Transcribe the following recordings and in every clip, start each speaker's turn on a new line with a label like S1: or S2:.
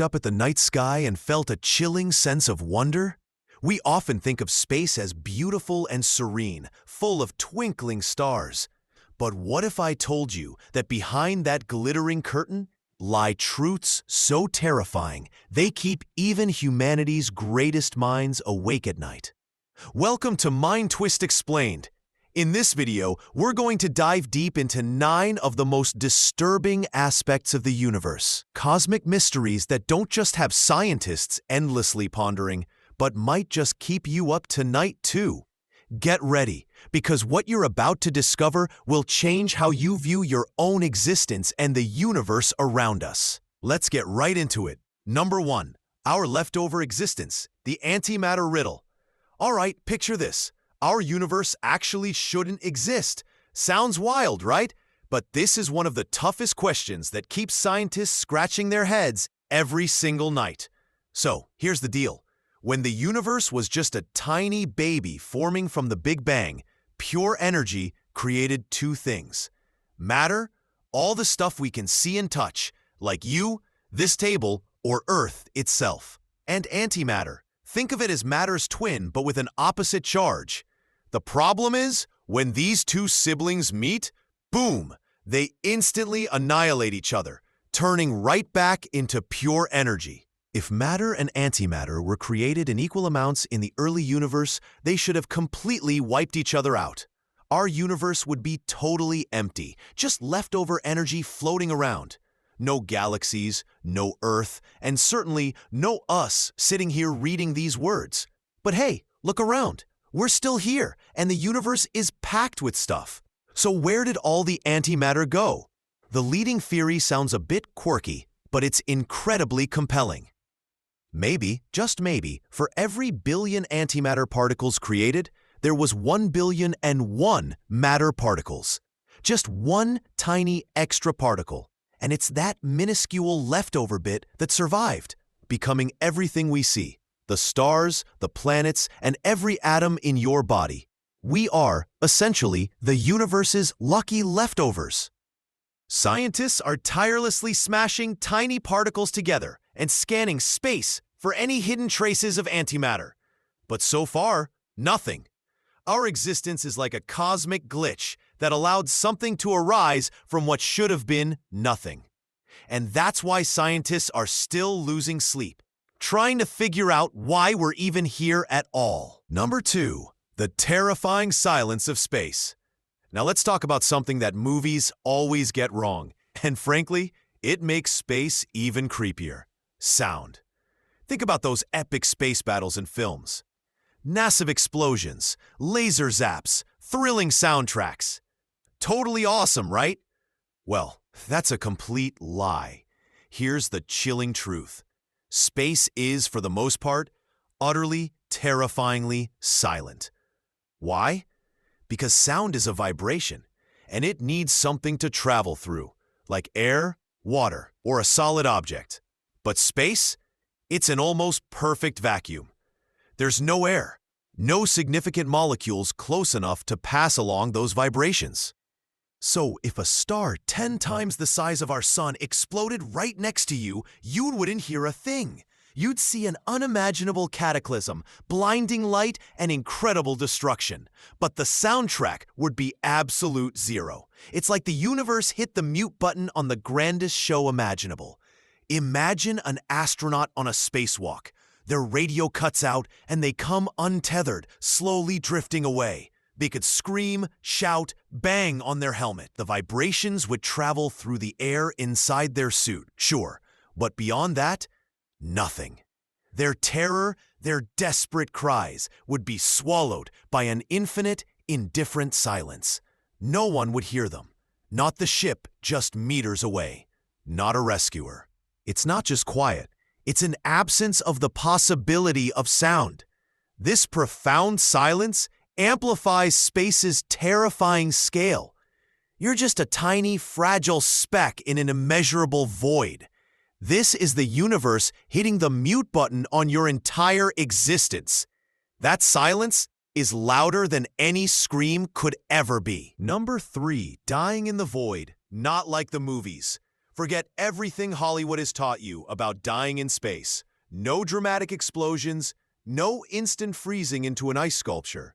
S1: looked up at the night sky and felt a chilling sense of wonder? We often think of space as beautiful and serene, full of twinkling stars. But what if I told you that behind that glittering curtain lie truths so terrifying they keep even humanity's greatest minds awake at night? Welcome to MindTwistExplained. In this video, we're going to dive deep into 9 of the most disturbing aspects of the universe. Cosmic mysteries that don't just have scientists endlessly pondering, but might just keep you up tonight too. Get ready, because what you're about to discover will change how you view your own existence and the universe around us. Let's get right into it. Number 1. Our leftover existence, the antimatter riddle. All right, picture this. Our universe actually shouldn't exist. Sounds wild, right? But this is one of the toughest questions that keeps scientists scratching their heads every single night. So, here's the deal. When the universe was just a tiny baby forming from the Big Bang, pure energy created 2 things. Matter, all the stuff we can see and touch, like you, this table, or Earth itself. And antimatter. Think of it as matter's twin, but with an opposite charge. The problem is, when these 2 siblings meet, boom, they instantly annihilate each other, turning right back into pure energy. If matter and antimatter were created in equal amounts in the early universe, they should have completely wiped each other out. Our universe would be totally empty, just leftover energy floating around. No galaxies, no Earth, and certainly no us sitting here reading these words. But hey, look around. We're still here, and the universe is packed with stuff. So where did all the antimatter go? The leading theory sounds a bit quirky, but it's incredibly compelling. Maybe, just maybe, for every billion antimatter particles created, there was 1,000,000,001 matter particles. Just one tiny extra particle, and it's that minuscule leftover bit that survived, becoming everything we see. The stars, the planets, and every atom in your body. We are, essentially, the universe's lucky leftovers. Scientists are tirelessly smashing tiny particles together and scanning space for any hidden traces of antimatter. But so far, nothing. Our existence is like a cosmic glitch that allowed something to arise from what should have been nothing. And that's why scientists are still losing sleep, trying to figure out why we're even here at all. Number 2, the terrifying silence of space. Now let's talk about something that movies always get wrong, and frankly, it makes space even creepier. Sound. Think about those epic space battles in films. Massive explosions, laser zaps, thrilling soundtracks. Totally awesome, right? Well, that's a complete lie. Here's the chilling truth. Space is, for the most part, utterly, terrifyingly silent. Why? Because sound is a vibration, and it needs something to travel through, like air, water, or a solid object. But space? It's an almost perfect vacuum. There's no air, no significant molecules close enough to pass along those vibrations. So if a star 10 times the size of our sun exploded right next to you, you wouldn't hear a thing. You'd see an unimaginable cataclysm, blinding light, and incredible destruction. But the soundtrack would be absolute zero. It's like the universe hit the mute button on the grandest show imaginable. Imagine an astronaut on a spacewalk. Their radio cuts out, and they come untethered, slowly drifting away. They could scream, shout, bang on their helmet. The vibrations would travel through the air inside their suit, sure. But beyond that, nothing. Their terror, their desperate cries would be swallowed by an infinite, indifferent silence. No one would hear them. Not the ship just meters away. Not a rescuer. It's not just quiet. It's an absence of the possibility of sound. This profound silence amplifies space's terrifying scale. You're just a tiny, fragile speck in an immeasurable void. This is the universe hitting the mute button on your entire existence. That silence is louder than any scream could ever be. Number 3, dying in the void, not like the movies. Forget everything Hollywood has taught you about dying in space. No dramatic explosions, no instant freezing into an ice sculpture.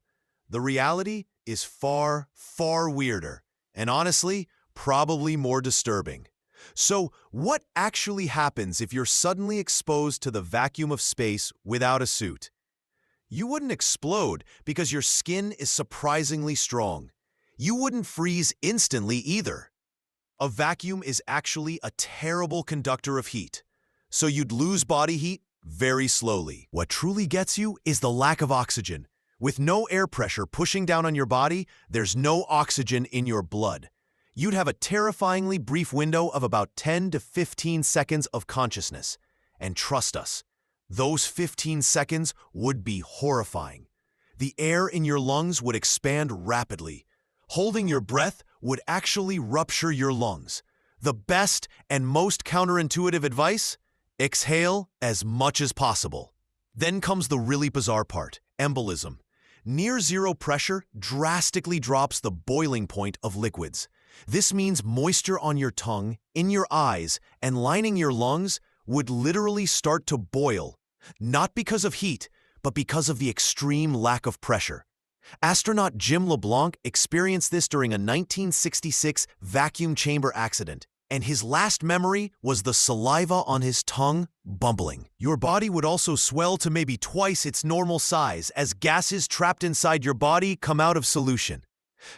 S1: The reality is far, far weirder, and honestly, probably more disturbing. So, what actually happens if you're suddenly exposed to the vacuum of space without a suit? You wouldn't explode because your skin is surprisingly strong. You wouldn't freeze instantly either. A vacuum is actually a terrible conductor of heat, so you'd lose body heat very slowly. What truly gets you is the lack of oxygen. With no air pressure pushing down on your body, there's no oxygen in your blood. You'd have a terrifyingly brief window of about 10 to 15 seconds of consciousness. And trust us, those 15 seconds would be horrifying. The air in your lungs would expand rapidly. Holding your breath would actually rupture your lungs. The best and most counterintuitive advice? Exhale as much as possible. Then comes the really bizarre part, embolism. Near zero pressure drastically drops the boiling point of liquids. This means moisture on your tongue, in your eyes, and lining your lungs would literally start to boil, not because of heat, but because of the extreme lack of pressure. Astronaut Jim LeBlanc experienced this during a 1966 vacuum chamber accident, and his last memory was the saliva on his tongue bubbling. Your body would also swell to maybe twice its normal size as gases trapped inside your body come out of solution.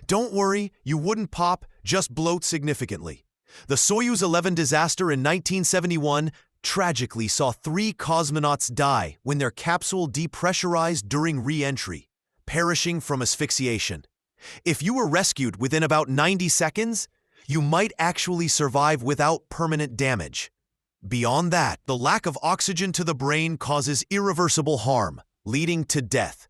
S1: Don't worry, you wouldn't pop, just bloat significantly. The Soyuz 11 disaster in 1971 tragically saw 3 cosmonauts die when their capsule depressurized during re-entry, perishing from asphyxiation. If you were rescued within about 90 seconds, you might actually survive without permanent damage. Beyond that, the lack of oxygen to the brain causes irreversible harm, leading to death.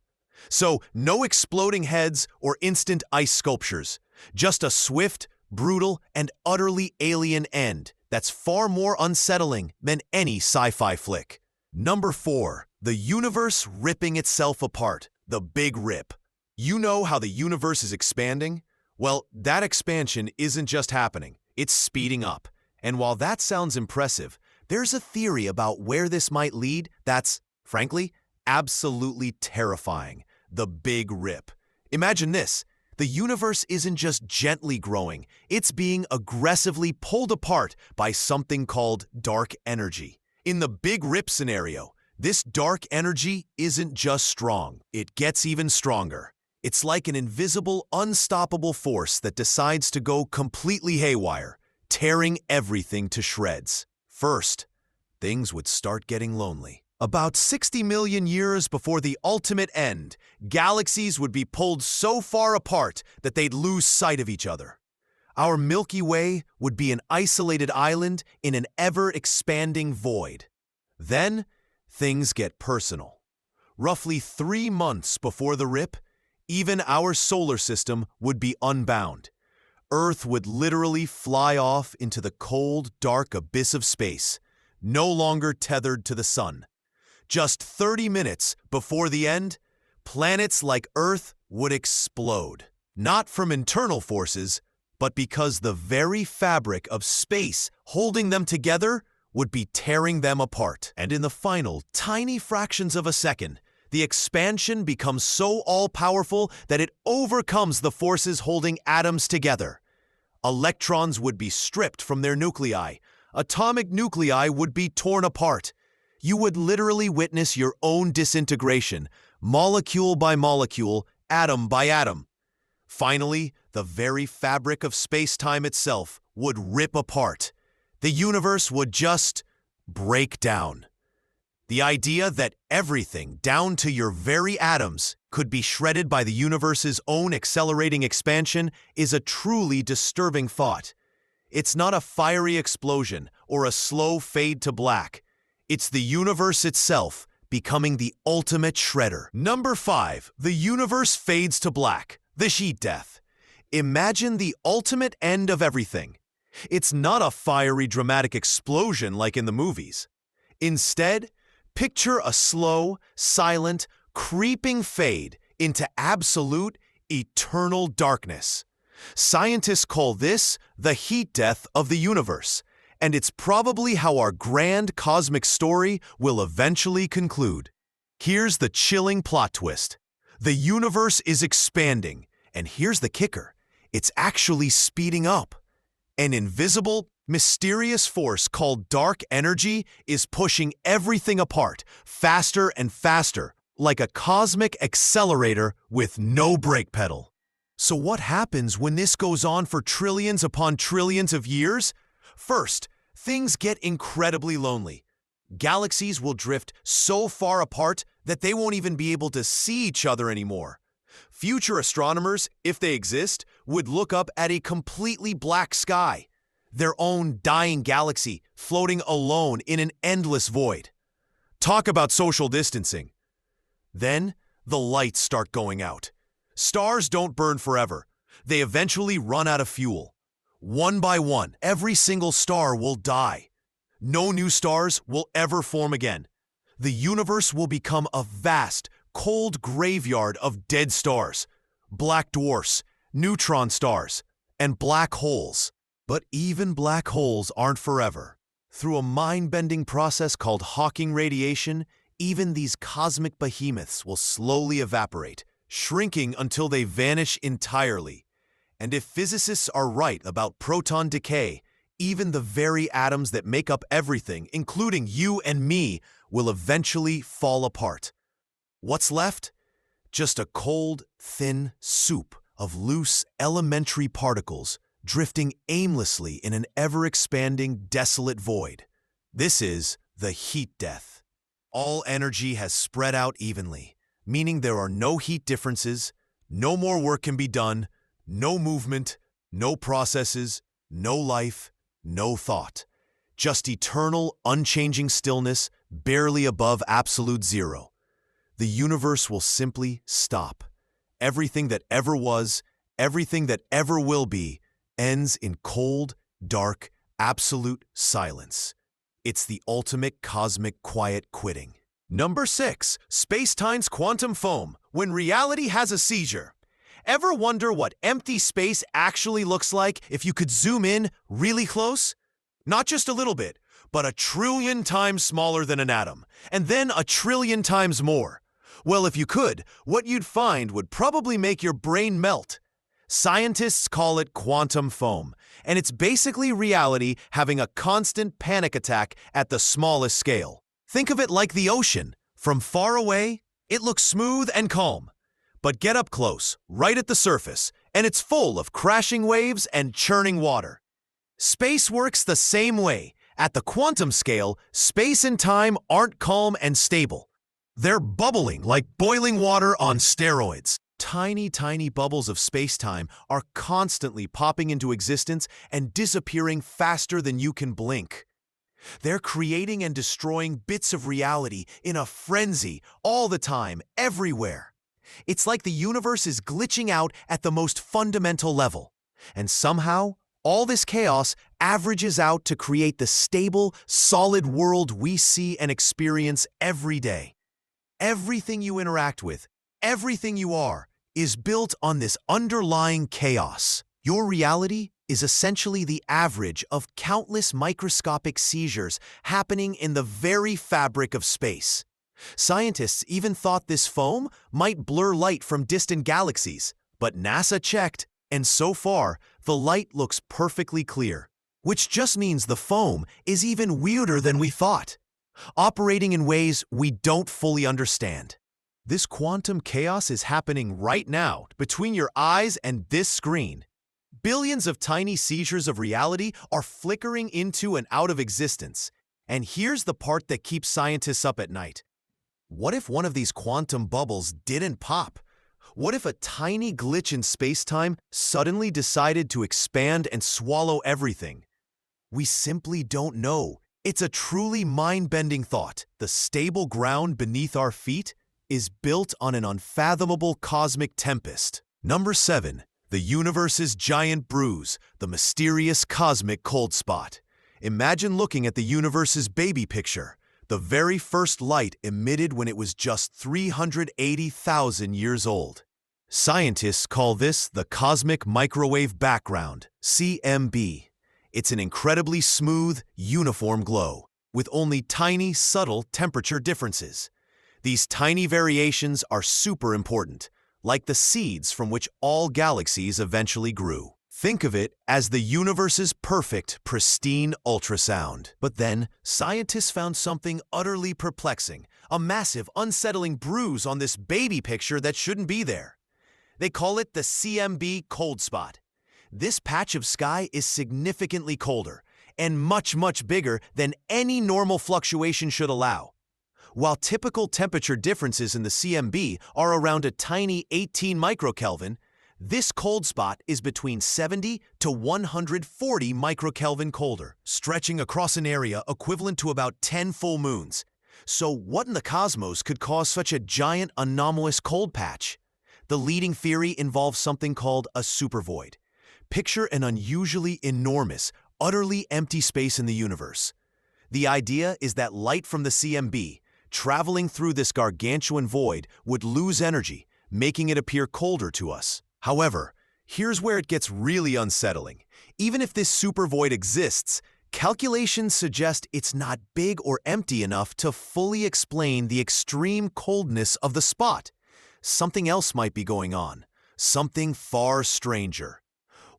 S1: So, no exploding heads or instant ice sculptures, just a swift, brutal, and utterly alien end that's far more unsettling than any sci-fi flick. Number 4. The universe ripping itself apart. The Big Rip. You know how the universe is expanding? Well, that expansion isn't just happening, it's speeding up. And while that sounds impressive, there's a theory about where this might lead that's, frankly, absolutely terrifying. The Big Rip. Imagine this. The universe isn't just gently growing, it's being aggressively pulled apart by something called dark energy. In the Big Rip scenario, this dark energy isn't just strong, it gets even stronger. It's like an invisible, unstoppable force that decides to go completely haywire, tearing everything to shreds. First, things would start getting lonely. About 60 million years before the ultimate end, galaxies would be pulled so far apart that they'd lose sight of each other. Our Milky Way would be an isolated island in an ever-expanding void. Then, things get personal. Roughly 3 months before the rip, even our solar system would be unbound. Earth would literally fly off into the cold, dark abyss of space, no longer tethered to the sun. Just 30 minutes before the end, planets like Earth would explode. Not from internal forces, but because the very fabric of space holding them together would be tearing them apart. And in the final tiny fractions of a second, the expansion becomes so all-powerful that it overcomes the forces holding atoms together. Electrons would be stripped from their nuclei. Atomic nuclei would be torn apart. You would literally witness your own disintegration, molecule by molecule, atom by atom. Finally, the very fabric of space-time itself would rip apart. The universe would just break down. The idea that everything, down to your very atoms, could be shredded by the universe's own accelerating expansion is a truly disturbing thought. It's not a fiery explosion or a slow fade to black. It's the universe itself becoming the ultimate shredder. Number 5. The universe fades to black. The heat death. Imagine the ultimate end of everything. It's not a fiery, dramatic explosion like in the movies. Instead, picture a slow, silent, creeping fade into absolute, eternal darkness. Scientists call this the heat death of the universe, And it's probably how our grand cosmic story will eventually conclude. Here's the chilling plot twist. The universe is expanding, and here's the kicker. It's actually speeding up. An invisible, mysterious force called dark energy is pushing everything apart, faster and faster, like a cosmic accelerator with no brake pedal. So what happens when this goes on for trillions upon trillions of years? First, things get incredibly lonely. Galaxies will drift so far apart that they won't even be able to see each other anymore. Future astronomers, if they exist, would look up at a completely black sky, their own dying galaxy floating alone in an endless void. Talk about social distancing. Then, the lights start going out. Stars don't burn forever. They eventually run out of fuel. One by one, every single star will die. No new stars will ever form again. The universe will become a vast, cold graveyard of dead stars, black dwarfs, neutron stars, and black holes. But even black holes aren't forever. Through a mind-bending process called Hawking radiation, even these cosmic behemoths will slowly evaporate, shrinking until they vanish entirely. And if physicists are right about proton decay, even the very atoms that make up everything, including you and me, will eventually fall apart. What's left? Just a cold, thin soup of loose, elementary particles drifting aimlessly in an ever-expanding, desolate void. This is the heat death. All energy has spread out evenly, meaning there are no heat differences, no more work can be done, no movement, no processes, no life, no thought. Just eternal, unchanging stillness, barely above absolute zero. The universe will simply stop. Everything that ever was, everything that ever will be, ends in cold, dark, absolute silence. It's the ultimate cosmic quiet quitting. Number 6. Space-time's quantum foam, when reality has a seizure. Ever wonder what empty space actually looks like if you could zoom in really close? Not just a little bit, but 1,000,000,000,000 times smaller than an atom, and then 1,000,000,000,000 times more. Well, if you could, what you'd find would probably make your brain melt. Scientists call it quantum foam, and it's basically reality having a constant panic attack at the smallest scale. Think of it like the ocean. From far away, it looks smooth and calm. But get up close, right at the surface, and it's full of crashing waves and churning water. Space works the same way. At the quantum scale, space and time aren't calm and stable. They're bubbling like boiling water on steroids. Tiny, tiny bubbles of space-time are constantly popping into existence and disappearing faster than you can blink. They're creating and destroying bits of reality in a frenzy all the time, everywhere. It's like the universe is glitching out at the most fundamental level. And somehow, all this chaos averages out to create the stable, solid world we see and experience every day. Everything you interact with, everything you are, is built on this underlying chaos. Your reality is essentially the average of countless microscopic seizures happening in the very fabric of space. Scientists even thought this foam might blur light from distant galaxies, but NASA checked, and so far, the light looks perfectly clear, which just means the foam is even weirder than we thought, operating in ways we don't fully understand. This quantum chaos is happening right now between your eyes and this screen. Billions of tiny seizures of reality are flickering into and out of existence. And here's the part that keeps scientists up at night. What if one of these quantum bubbles didn't pop? What if a tiny glitch in space-time suddenly decided to expand and swallow everything? We simply don't know. It's a truly mind-bending thought. The stable ground beneath our feet is built on an unfathomable cosmic tempest. Number 7. The universe's giant bruise, the mysterious cosmic cold spot. Imagine looking at the universe's baby picture, the very first light emitted when it was just 380,000 years old. Scientists call this the cosmic microwave background, CMB. It's an incredibly smooth, uniform glow, with only tiny, subtle temperature differences. These tiny variations are super important, like the seeds from which all galaxies eventually grew. Think of it as the universe's perfect, pristine ultrasound. But then, scientists found something utterly perplexing, a massive, unsettling bruise on this baby picture that shouldn't be there. They call it the CMB cold spot. This patch of sky is significantly colder and much, much bigger than any normal fluctuation should allow. While typical temperature differences in the CMB are around a tiny 18 microkelvin, this cold spot is between 70 to 140 microkelvin colder, stretching across an area equivalent to about 10 full moons. So what in the cosmos could cause such a giant anomalous cold patch? The leading theory involves something called a supervoid. Picture an unusually enormous, utterly empty space in the universe. The idea is that light from the CMB, traveling through this gargantuan void, would lose energy, making it appear colder to us. However, here's where it gets really unsettling. Even if this supervoid exists, calculations suggest it's not big or empty enough to fully explain the extreme coldness of the spot. Something else might be going on, something far stranger.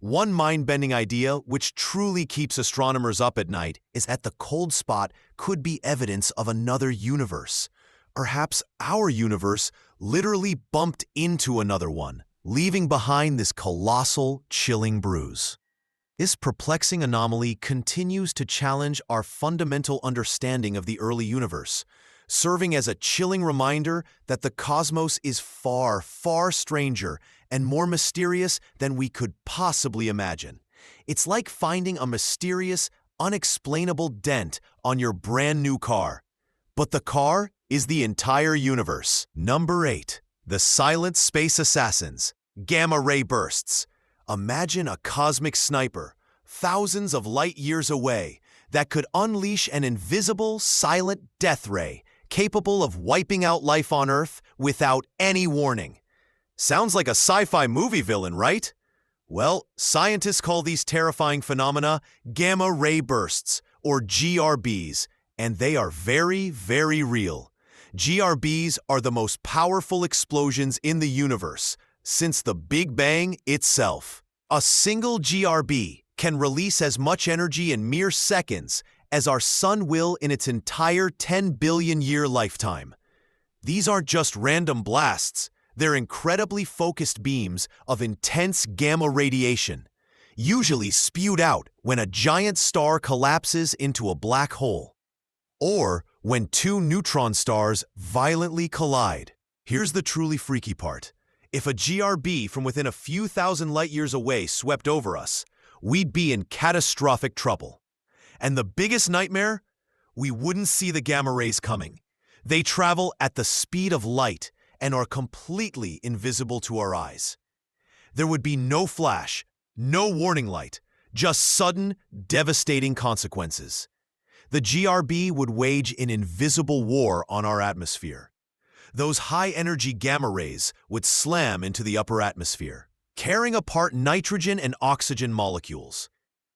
S1: One mind-bending idea which truly keeps astronomers up at night is that the cold spot could be evidence of another universe. Perhaps our universe literally bumped into another one, leaving behind this colossal, chilling bruise. This perplexing anomaly continues to challenge our fundamental understanding of the early universe, serving as a chilling reminder that the cosmos is far, far stranger and more mysterious than we could possibly imagine. It's like finding a mysterious, unexplainable dent on your brand new car. But the car is the entire universe. Number 8. The silent space assassins. Gamma ray bursts. Imagine a cosmic sniper, thousands of light years away, that could unleash an invisible, silent death ray, capable of wiping out life on Earth without any warning. Sounds like a sci-fi movie villain, right? Well, scientists call these terrifying phenomena gamma ray bursts, or GRBs, and they are very, very real. GRBs are the most powerful explosions in the universe since the Big Bang itself. A single GRB can release as much energy in mere seconds as our sun will in its entire 10 billion year lifetime. These aren't just random blasts, they're incredibly focused beams of intense gamma radiation, usually spewed out when a giant star collapses into a black hole, or when two neutron stars violently collide. Here's the truly freaky part. If a GRB from within a few thousand light years away swept over us, we'd be in catastrophic trouble. And the biggest nightmare? We wouldn't see the gamma rays coming. They travel at the speed of light and are completely invisible to our eyes. There would be no flash, no warning light, just sudden, devastating consequences. The GRB would wage an invisible war on our atmosphere. Those high-energy gamma rays would slam into the upper atmosphere, tearing apart nitrogen and oxygen molecules.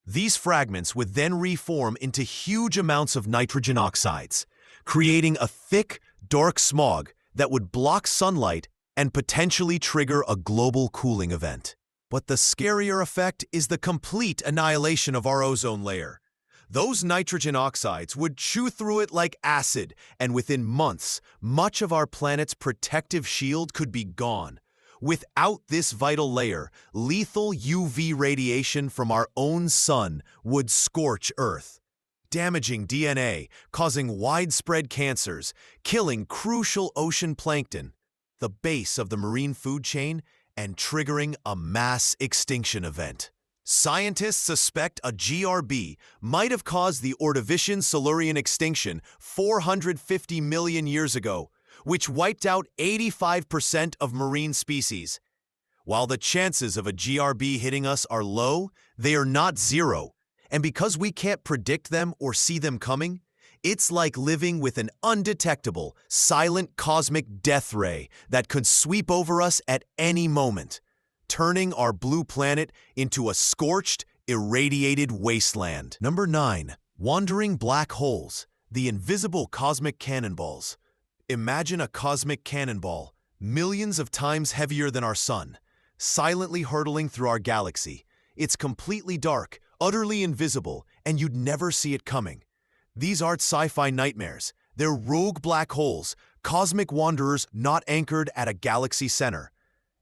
S1: These fragments would then reform into huge amounts of nitrogen oxides, creating a thick, dark smog that would block sunlight and potentially trigger a global cooling event. But the scarier effect is the complete annihilation of our ozone layer. Those nitrogen oxides would chew through it like acid, and within months, much of our planet's protective shield could be gone. Without this vital layer, lethal UV radiation from our own sun would scorch Earth, damaging DNA, causing widespread cancers, killing crucial ocean plankton, the base of the marine food chain, and triggering a mass extinction event. Scientists suspect a GRB might have caused the Ordovician-Silurian extinction 450 million years ago, which wiped out 85% of marine species. While the chances of a GRB hitting us are low, they are not zero. And because we can't predict them or see them coming, it's like living with an undetectable, silent cosmic death ray that could sweep over us at any moment, turning our blue planet into a scorched, irradiated wasteland. Number 9. Wandering black holes, the invisible cosmic cannonballs. Imagine a cosmic cannonball, millions of times heavier than our sun, silently hurtling through our galaxy. It's completely dark, utterly invisible, and you'd never see it coming. These aren't sci-fi nightmares. They're rogue black holes, cosmic wanderers not anchored at a galaxy center.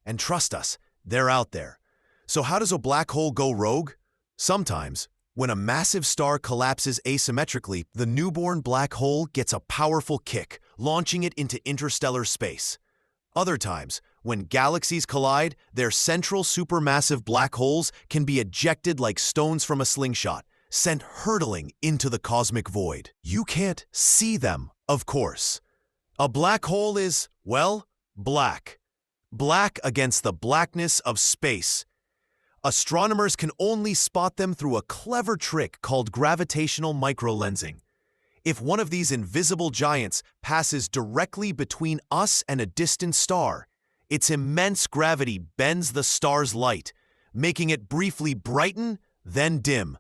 S1: And trust us, they're out there. So how does a black hole go rogue? Sometimes, when a massive star collapses asymmetrically, the newborn black hole gets a powerful kick, launching it into interstellar space. Other times, when galaxies collide, their central supermassive black holes can be ejected like stones from a slingshot, sent hurtling into the cosmic void. You can't see them, of course. A black hole is, well, black. Black against the blackness of space. Astronomers can only spot them through a clever trick called gravitational microlensing. If one of these invisible giants passes directly between us and a distant star, its immense gravity bends the star's light, making it briefly brighten, then dim.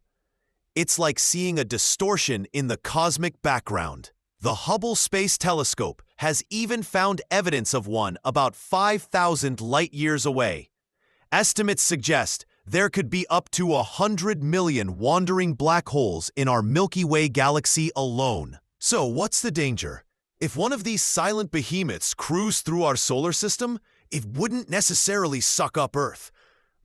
S1: It's like seeing a distortion in the cosmic background. The Hubble Space Telescope has even found evidence of one about 5,000 light-years away. Estimates suggest there could be up to 100 million wandering black holes in our Milky Way galaxy alone. So what's the danger? If one of these silent behemoths cruised through our solar system, it wouldn't necessarily suck up Earth.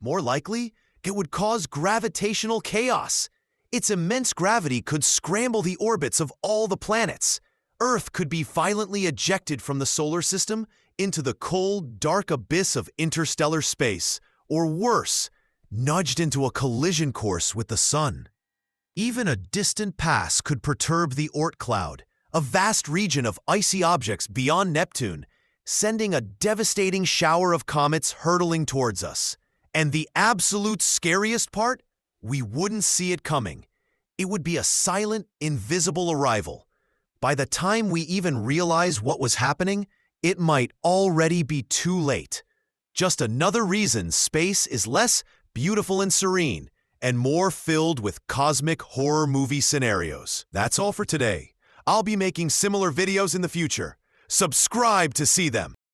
S1: More likely, it would cause gravitational chaos. Its immense gravity could scramble the orbits of all the planets. Earth could be violently ejected from the solar system into the cold, dark abyss of interstellar space, or worse, nudged into a collision course with the sun. Even a distant pass could perturb the Oort cloud, a vast region of icy objects beyond Neptune, sending a devastating shower of comets hurtling towards us. And the absolute scariest part? We wouldn't see it coming. It would be a silent, invisible arrival. By the time we even realize what was happening, it might already be too late. Just another reason space is less beautiful and serene, and more filled with cosmic horror movie scenarios. That's all for today. I'll be making similar videos in the future. Subscribe to see them.